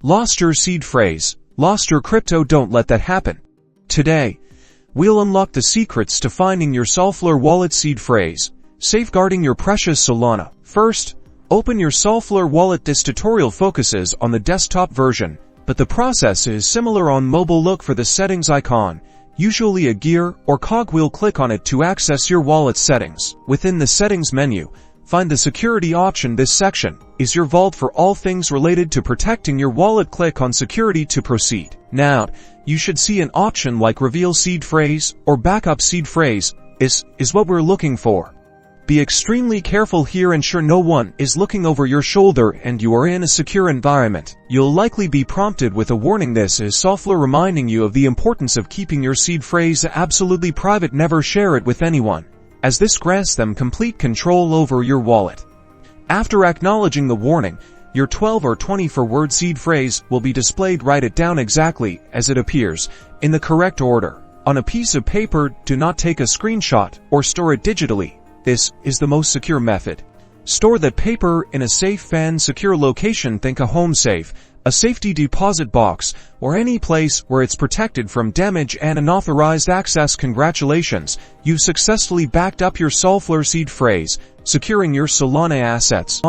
Lost your seed phrase, lost your crypto? Don't let that happen. Today, we'll unlock the secrets to finding your Solflare Wallet seed phrase, safeguarding your precious Solana. First, open your Solflare Wallet. This tutorial focuses on the desktop version, but the process is similar on mobile. Look for the settings icon, usually a gear or cogwheel. Click on it to access your wallet settings. Within the settings menu, find the security option. This section is your vault for all things related to protecting your wallet. Click on security to proceed. Now, you should see an option like reveal seed phrase or backup seed phrase. Is what we're looking for. Be extremely careful here. Ensure no one is looking over your shoulder and you are in a secure environment. You'll likely be prompted with a warning. This is Solflare reminding you of the importance of keeping your seed phrase absolutely private. Never share it with anyone, as this grants them complete control over your wallet. After acknowledging the warning, your 12 or 24-word seed phrase will be displayed. Write it down exactly as it appears, in the correct order, on a piece of paper. Do not take a screenshot or store it digitally. This is the most secure method. Store that paper in a safe and secure location. Think a home safe, a safety deposit box, or any place where it's protected from damage and unauthorized access. Congratulations, you've successfully backed up your Solflare seed phrase, securing your Solana assets.